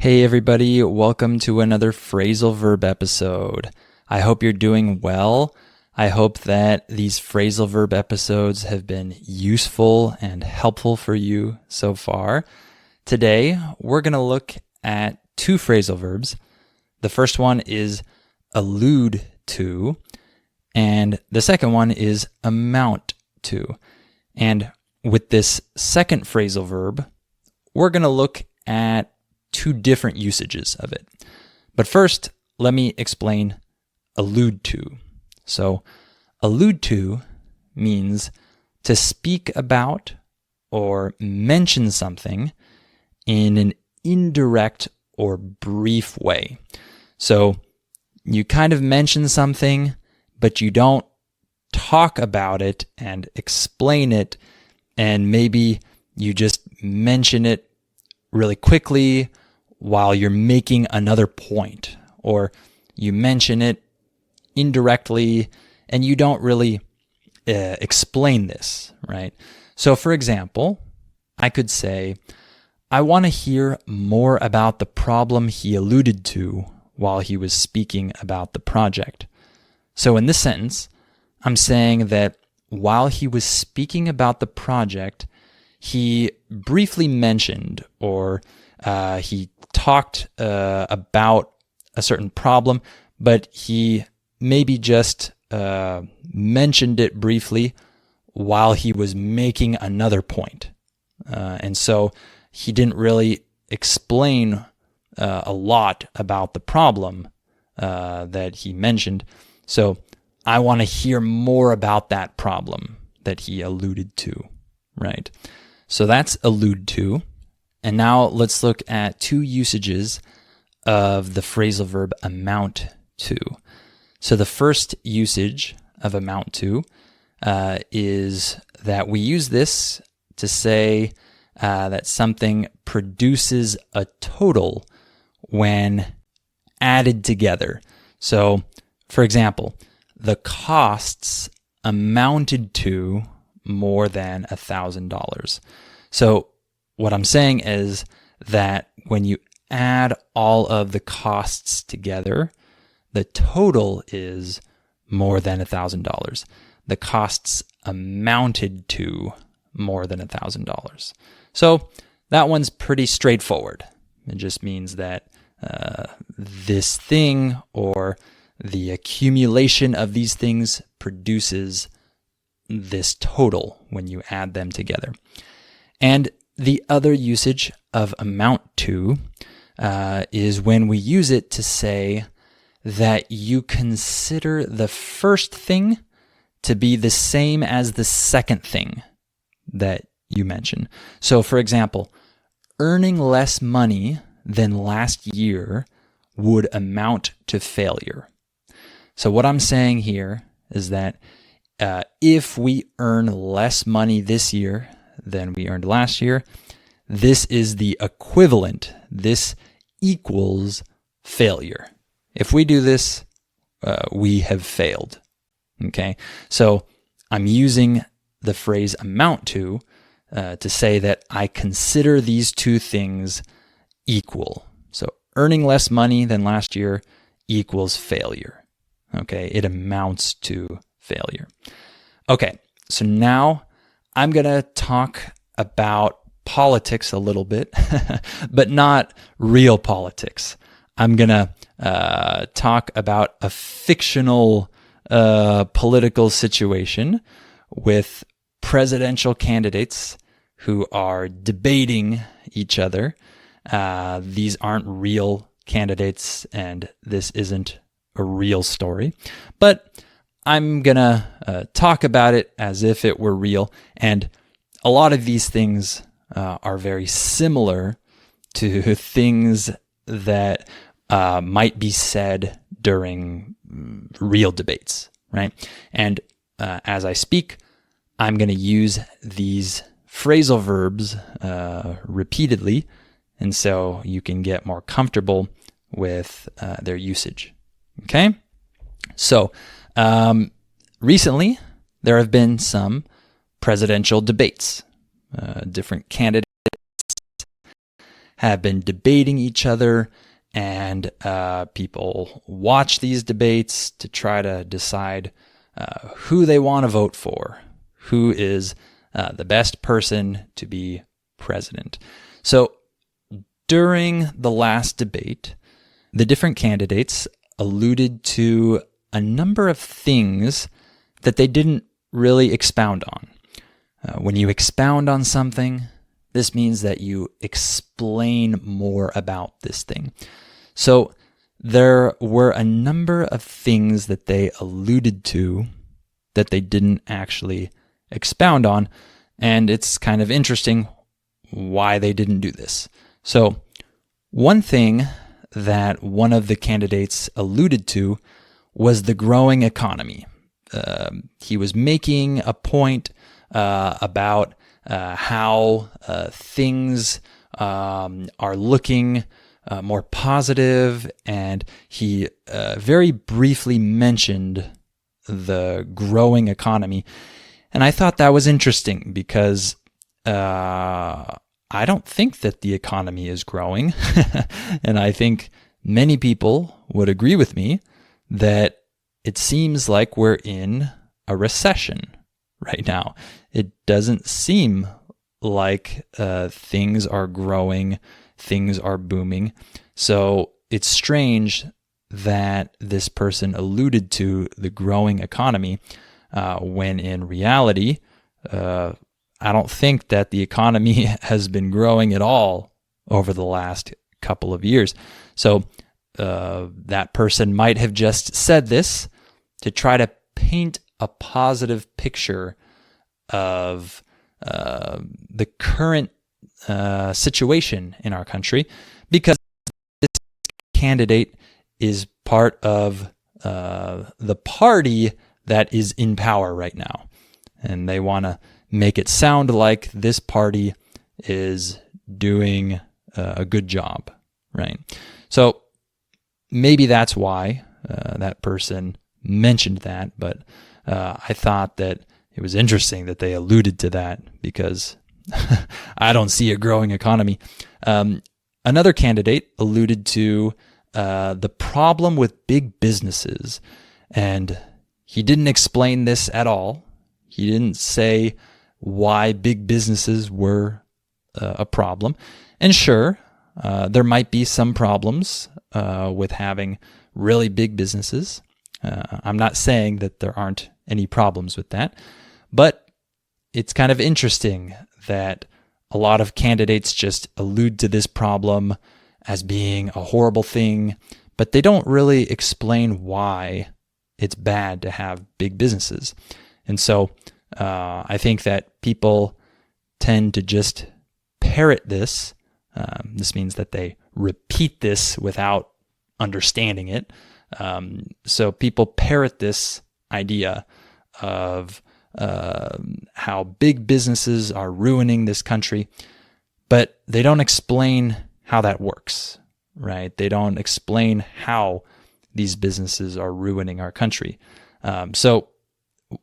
Hey everybody, welcome to another phrasal verb episode. I hope you're doing well. I hope that these phrasal verb episodes have been useful and helpful for you so far. Today, we're going to look at two phrasal verbs. The first one is allude to, and the second one is amount to. And with this second phrasal verb, we're going to look at two different usages of it. But first, let me explain allude to. So, allude to means to speak about or mention something in an indirect or brief way. So, you kind of mention something, but you don't talk about it and explain it, and maybe you just mention it really quickly while you're making another point, or you mention it indirectly and you don't really explain this, right? So for example, I could say, I want to hear more about the problem he alluded to while he was speaking about the project. So in this sentence, I'm saying that while he was speaking about the project, he briefly mentioned or he talked about a certain problem, but he maybe just mentioned it briefly while he was making another point. And so he didn't really explain a lot about the problem that he mentioned. So I want to hear more about that problem that he alluded to, right? So that's allude to. And now let's look at two usages of the phrasal verb amount to. So the first usage of amount to is that we use this to say that something produces a total when added together. So, for example, the costs amounted to more than $1,000. So what I'm saying is that when you add all of the costs together, the total is more than $1,000. The costs amounted to more than $1,000. So that one's pretty straightforward. It just means that this thing or the accumulation of these things produces this total when you add them together. And the other usage of amount to is when we use it to say that you consider the first thing to be the same as the second thing that you mention. So for example, earning less money than last year would amount to failure. So what I'm saying here is that if we earn less money this year than we earned last year, this is the equivalent. This equals failure. If we do this, we have failed. Okay, so I'm using the phrase amount to say that I consider these two things equal. So earning less money than last year equals failure. Okay, it amounts to failure. Okay, so now I'm going to talk about politics a little bit, but not real politics. I'm going to talk about a fictional political situation with presidential candidates who are debating each other. These aren't real candidates, and this isn't a real story, but I'm gonna talk about it as if it were real, and a lot of these things are very similar to things that might be said during real debates, right? And as I speak, I'm going to use these phrasal verbs repeatedly, and so you can get more comfortable with their usage. Okay? So, recently, there have been some presidential debates. Different candidates have been debating each other, and people watch these debates to try to decide who they want to vote for, who is the best person to be president. So during the last debate, the different candidates alluded to a number of things that they didn't really expound on. When you expound on something, this means that you explain more about this thing. So there were a number of things that they alluded to that they didn't actually expound on, and it's kind of interesting why they didn't do this. So one thing that one of the candidates alluded to was the growing economy. He was making a point about how things are looking more positive, and he very briefly mentioned the growing economy. And I thought that was interesting because I don't think that the economy is growing. And I think many people would agree with me that it seems like we're in a recession right now. It doesn't seem like things are growing, things are booming. So it's strange that this person alluded to the growing economy when in reality, I don't think that the economy has been growing at all over the last couple of years. So that person might have just said this to try to paint a positive picture of the current situation in our country, because this candidate is part of the party that is in power right now. And they want to make it sound like this party is doing a good job, right? So maybe that's why that person mentioned that, but I thought that it was interesting that they alluded to that because I don't see a growing economy. Another candidate alluded to the problem with big businesses, and he didn't explain this at all. He didn't say why big businesses were a problem. And sure, there might be some problems with having really big businesses. I'm not saying that there aren't any problems with that, but it's kind of interesting that a lot of candidates just allude to this problem as being a horrible thing, but they don't really explain why it's bad to have big businesses. And so I think that people tend to just parrot this. This means that they repeat this without understanding it. So people parrot this idea of how big businesses are ruining this country, but they don't explain how that works, right? They don't explain how these businesses are ruining our country. So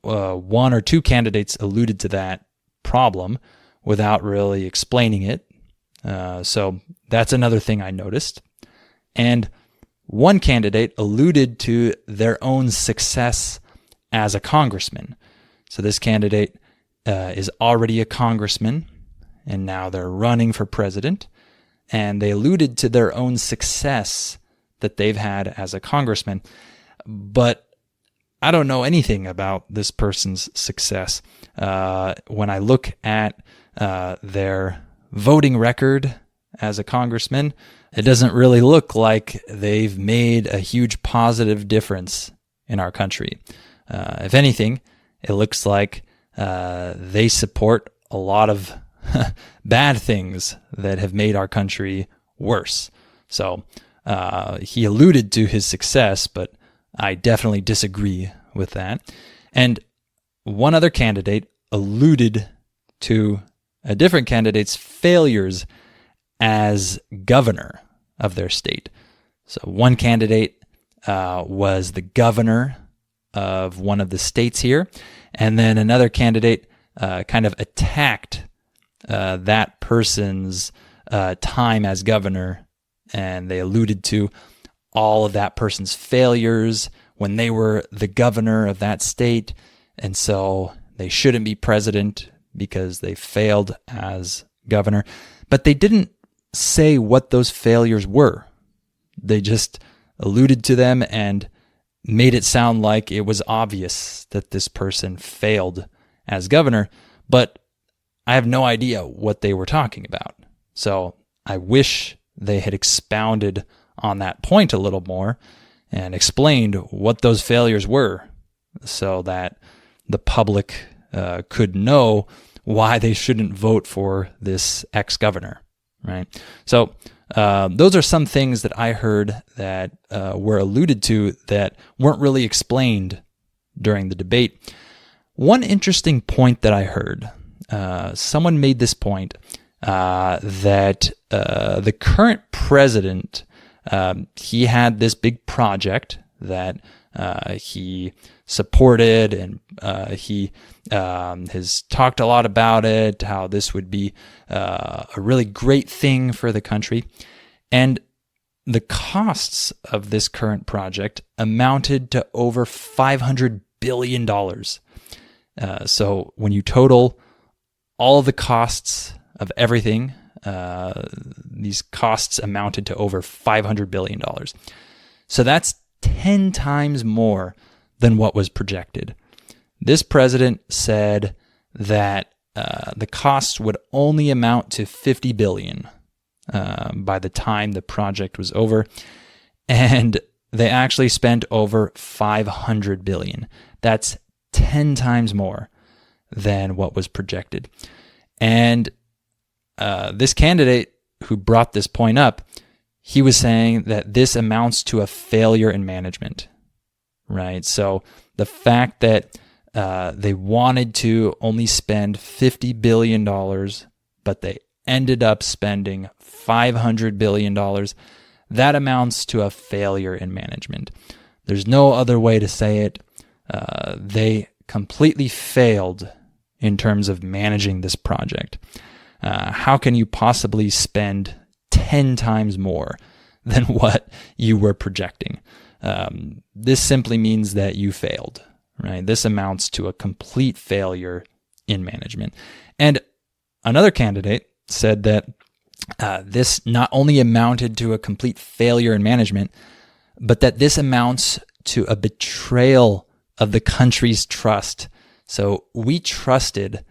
one or two candidates alluded to that problem without really explaining it. So that's another thing I noticed. And one candidate alluded to their own success as a congressman. So this candidate is already a congressman, and now they're running for president. And they alluded to their own success that they've had as a congressman. But I don't know anything about this person's success. When I look at their voting record as a congressman, it doesn't really look like they've made a huge positive difference in our country. If anything, it looks like they support a lot of bad things that have made our country worse. So he alluded to his success, but I definitely disagree with that. And one other candidate alluded to a different candidate's failures as governor of their state. So one candidate was the governor of one of the states here, and then another candidate kind of attacked that person's time as governor, and they alluded to all of that person's failures when they were the governor of that state, and so they shouldn't be president because they failed as governor. But they didn't say what those failures were. They just alluded to them and made it sound like it was obvious that this person failed as governor, but I have no idea what they were talking about. So I wish they had expounded on that point a little more and explained what those failures were so that the public could know why they shouldn't vote for this ex-governor, right? So those are some things that I heard that were alluded to that weren't really explained during the debate. One interesting point that I heard, someone made this point that the current president, he had this big project that he supported, and he has talked a lot about it, how this would be a really great thing for the country. And the costs of this current project amounted to over $500 billion. So when you total all of the costs of everything, these costs amounted to over $500 billion. So that's 10 times more than what was projected. This president said that the costs would only amount to $50 billion by the time the project was over, and they actually spent over $500 billion. That's 10 times more than what was projected. And this candidate who brought this point up, he was saying that this amounts to a failure in management, right? So the fact that they wanted to only spend $50 billion, but they ended up spending $500 billion, that amounts to a failure in management. There's no other way to say it. They completely failed in terms of managing this project. How can you possibly spend 10 times more than what you were projecting? This simply means that you failed, right? This amounts to a complete failure in management. And another candidate said that this not only amounted to a complete failure in management, but that this amounts to a betrayal of the country's trust. So we trusted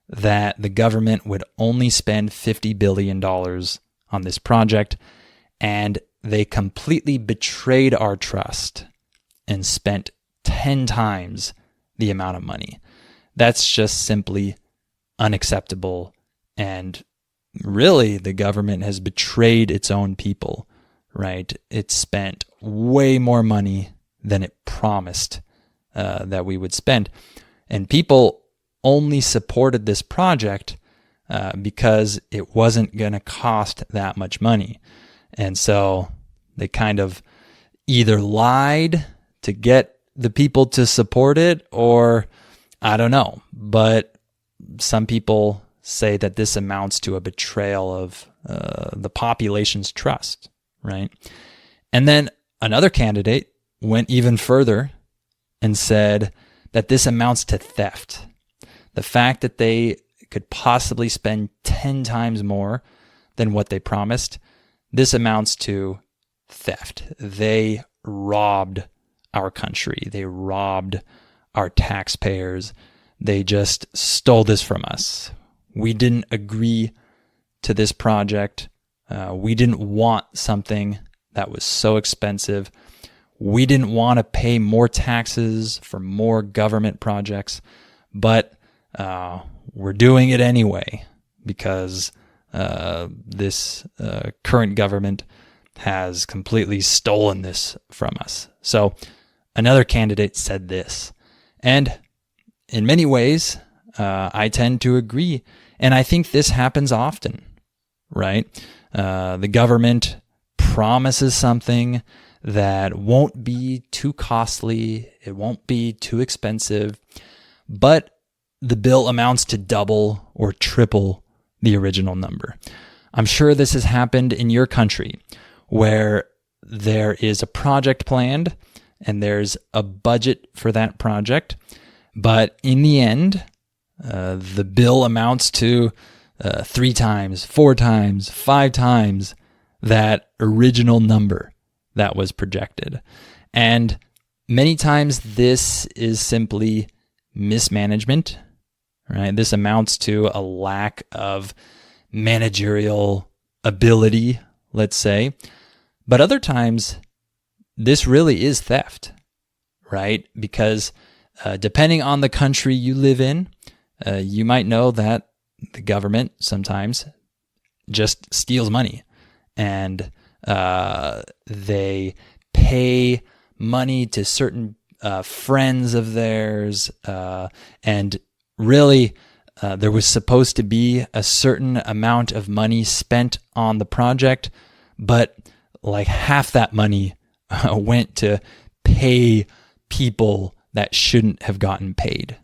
that the government would only spend $50 billion on this project, and they completely betrayed our trust and spent 10 times the amount of money. That's just simply unacceptable, and really the government has betrayed its own people, right? It spent way more money than it promised that we would spend. And people only supported this project because it wasn't going to cost that much money. And so they kind of either lied to get the people to support it, or I don't know. But some people say that this amounts to a betrayal of the population's trust, right? And then another candidate went even further and said that this amounts to theft. The fact that they could possibly spend 10 times more than what they promised, this amounts to theft. They robbed our country. They robbed our taxpayers. They just stole this from us. We didn't agree to this project. We didn't want something that was so expensive. We didn't want to pay more taxes for more government projects, but we're doing it anyway because this current government has completely stolen this from us. So another candidate said this, and in many ways, I tend to agree, and I think this happens often, right? The government promises something that won't be too costly, it won't be too expensive, but the bill amounts to double or triple the original number. I'm sure this has happened in your country where there is a project planned and there's a budget for that project, but in the end, the bill amounts to 3 times, 4 times, 5 times that original number that was projected. And many times this is simply mismanagement, right? This amounts to a lack of managerial ability, let's say. But other times, this really is theft, right? Because depending on the country you live in, you might know that the government sometimes just steals money, and they pay money to certain friends of theirs, and really there was supposed to be a certain amount of money spent on the project, but like half that money went to pay people that shouldn't have gotten paid,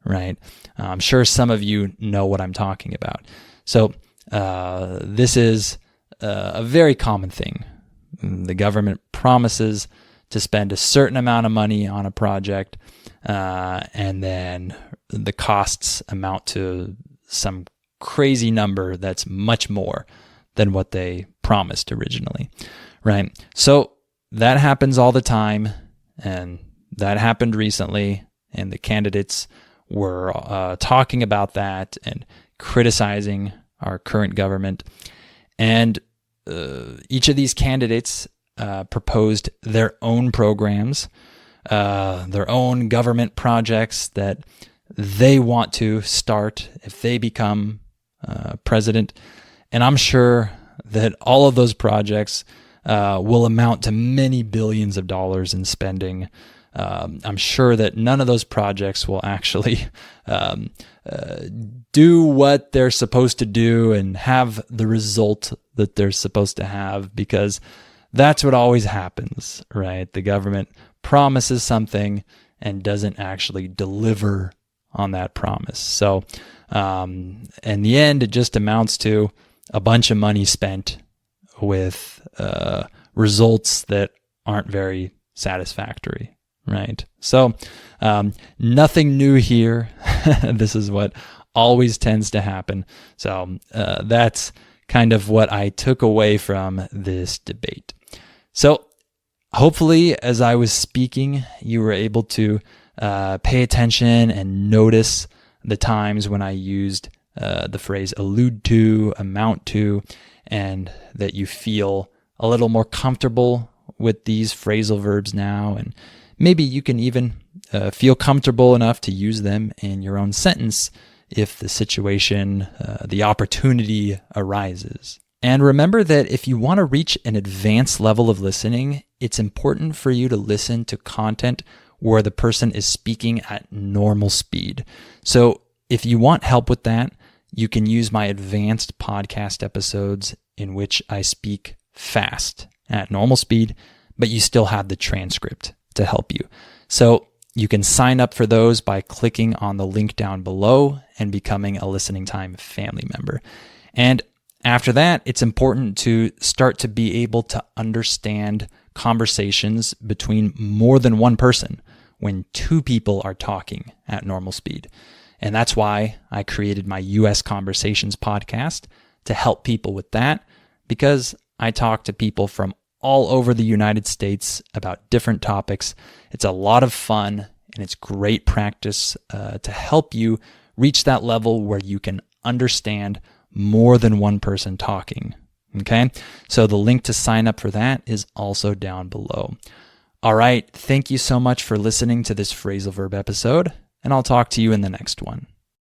right? I'm sure some of you know what I'm talking about. So this is a very common thing. The government promises to spend a certain amount of money on a project, and then the costs amount to some crazy number that's much more than what they promised originally, right? So that happens all the time, and that happened recently, and the candidates were talking about that and criticizing our current government. And each of these candidates proposed their own programs, their own government projects that they want to start if they become president. And I'm sure that all of those projects will amount to many billions of dollars in spending. I'm sure that none of those projects will actually do what they're supposed to do and have the result that they're supposed to have, because that's what always happens, right? The government promises something and doesn't actually deliver on that promise. So in the end, it just amounts to a bunch of money spent with results that aren't very satisfactory, right? So nothing new here. This is what always tends to happen. So that's kind of what I took away from this debate. So hopefully, as I was speaking, you were able to pay attention and notice the times when I used the phrase allude to, amount to, and that you feel a little more comfortable with these phrasal verbs now. And maybe you can even feel comfortable enough to use them in your own sentence if the situation, the opportunity arises. And remember that if you want to reach an advanced level of listening, it's important for you to listen to content where the person is speaking at normal speed. So if you want help with that, you can use my advanced podcast episodes in which I speak fast at normal speed, but you still have the transcript to help you. So you can sign up for those by clicking on the link down below and becoming a Listening Time family member. And after that, it's important to start to be able to understand conversations between more than one person when 2 people are talking at normal speed. And that's why I created my US Conversations podcast to help people with that, because I talk to people from all over the United States about different topics. It's a lot of fun, and it's great practice to help you reach that level where you can understand more than one person talking. Okay, so the link to sign up for that is also down below. All right, thank you so much for listening to this phrasal verb episode, and I'll talk to you in the next one.